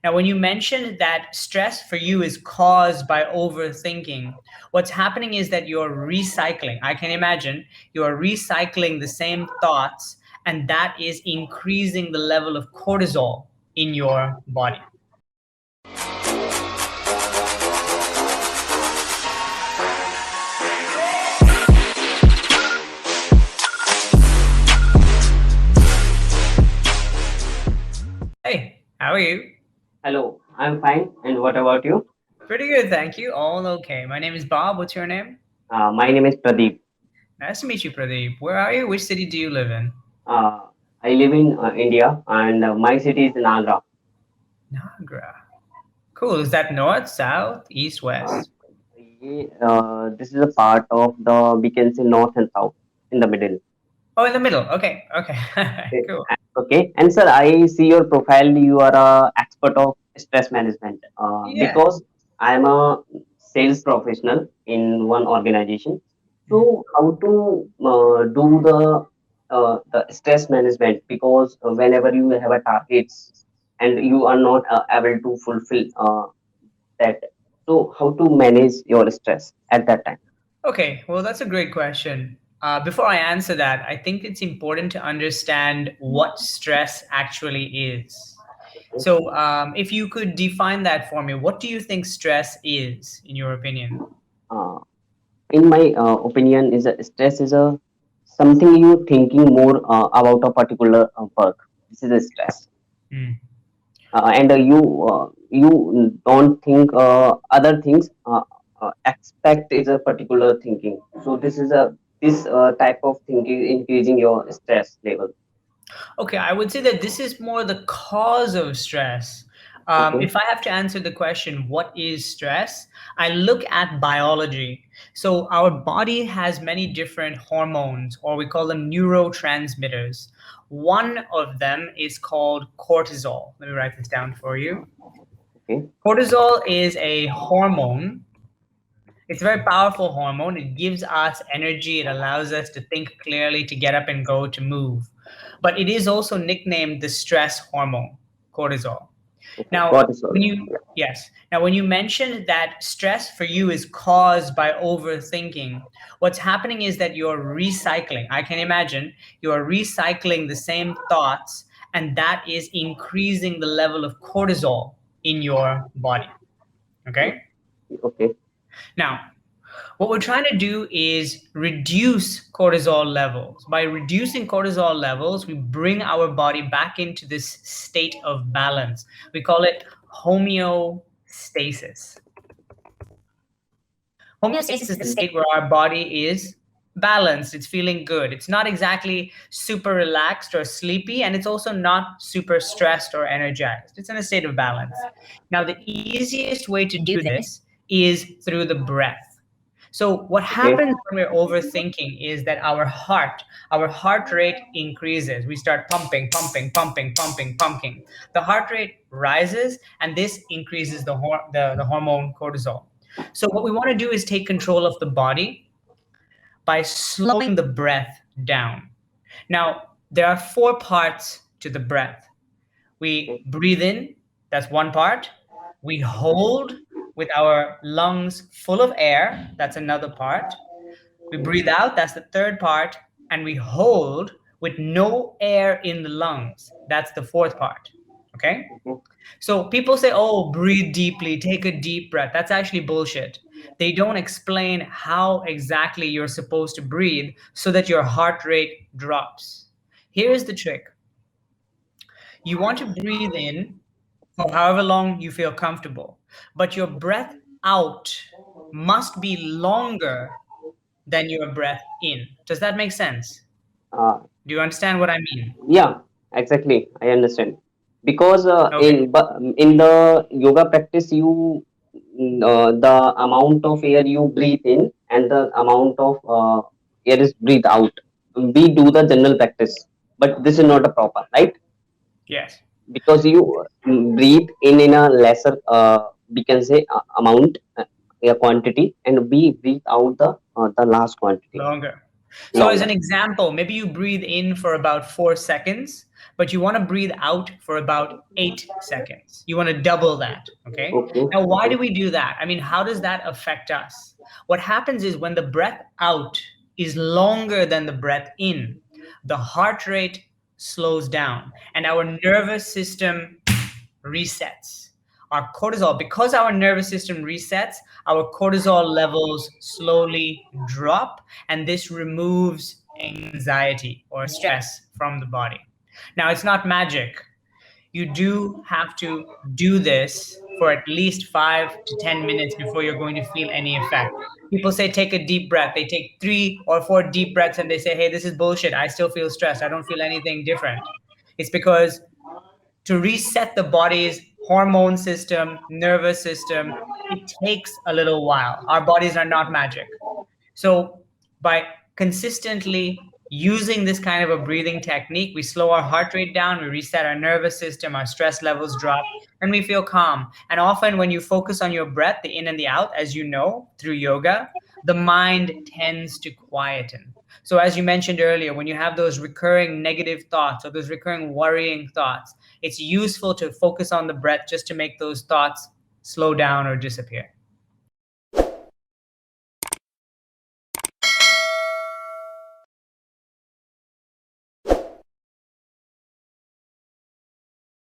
Now, when you mentioned that stress for you is caused by overthinking, what's happening is that you're recycling. I can imagine you're recycling the same thoughts, and that is increasing the level of cortisol in your body. Hey, how are you? Hello, I'm fine. And what about you? Pretty good, thank you. All okay. My name is Bob. What's your name? My name is Pradeep. Nice to meet you, Pradeep. Where are you? Which city do you live in? Uh, I live in India, and my city is Nagra. Nagra. Cool. Is that north, south, east, Uh, west? this is a part of the, we can say, north and south in the middle. Oh, in the middle. Okay. Okay. Okay. Cool. Okay. And sir, I see your profile. You are a expert of stress management. Yeah. Because I am a sales professional in one organization. Mhm. So how to do the stress management? Because whenever you have a targets and you are not able to fulfill that, so how to manage your stress at that time? Okay. Well, that's a great question. Before I answer that, I think it's important to understand what stress actually is. So, if you could define that for me, what do you think stress is, in your opinion? Uh, in my opinion, is a stress is a something you thinking more about a particular work. This is a stress, Hmm. and you don't think other things. Expect is a particular thinking. So this type of thinking increasing your stress level. Okay, I would say that this is more the cause of stress. Okay, If I have to answer the question, what is stress? I look at biology. So, our body has many different hormones, or we call them neurotransmitters. One of them is called cortisol. Let me write this down for you. okay, Cortisol is a hormone. It's a very powerful hormone. It gives us energy. It allows us to think clearly, to get up and go, to move. But it is also nicknamed the stress hormone, cortisol. okay. Now, Cortisol. when you mentioned that stress for you is caused by overthinking, what's happening is that you're recycling. I can imagine you're recycling the same thoughts, and that is increasing the level of cortisol in your body. Yeah. Okay? Okay. Now, what we're trying to do is reduce cortisol levels. By reducing cortisol levels, we bring our body back into this state of balance. We call it homeostasis. Homeostasis is the state where our body is balanced, it's feeling good. It's not exactly super relaxed or sleepy, and it's also not super stressed or energized. It's in a state of balance. Now, the easiest way to do this is through the breath. So what Okay. happens when we're overthinking is that our heart rate increases. We start pumping, pumping, pumping, pumping, pumping. The heart rate rises, and this increases the hormone cortisol. So what we want to do is take control of the body by slowing the breath down. Now, there are four parts to the breath. We Okay. breathe in, that's one part. We hold with our lungs full of air, that's another part. We breathe out, that's the third part. And we hold with no air in the lungs, that's the fourth part. Okay? Okay. So people say, oh, breathe deeply, take a deep breath. That's actually bullshit. They don't explain how exactly you're supposed to breathe so that your heart rate drops. Here's the trick: you want to breathe in for however long you feel comfortable, but your breath out must be longer than your breath in. Does that make sense? Uh, Do you understand what I mean? Yeah, exactly. I understand. Because Okay. in the yoga practice, the amount of air you breathe in and the amount of air is breathe out. We do the general practice, but this is not a proper, right? Yes. Because you breathe in a lesser, we can say, amount, a quantity, and we breathe out the last quantity Longer. So, as longer. an example, maybe you breathe in for about 4 seconds, but you want to breathe out for about 8 seconds. You want to double that. Okay. Okay. Now, why Okay. do we do that? I mean, how does that affect us? What happens is when the breath out is longer than the breath in, the heart rate slows down and our nervous system resets. Our cortisol, because our nervous system resets, our cortisol levels slowly drop, and this removes anxiety or stress from the body. Now, it's not magic. You do have to do this for at least 5 to 10 minutes before you're going to feel any effect. People say take a deep breath. They take 3 or 4 deep breaths and they say, hey, this is bullshit. I still feel stressed. I don't feel anything different. It's because to reset the body's hormone system, nervous system, it takes a little while. Our bodies are not magic. So by consistently using this kind of a breathing technique, we slow our heart rate down, we reset our nervous system, our stress levels drop, and we feel calm. And often when you focus on your breath, the in and the out, as you know, through yoga, the mind tends to quieten. So as you mentioned earlier, when you have those recurring negative thoughts or those recurring worrying thoughts, it's useful to focus on the breath just to make those thoughts slow down or disappear.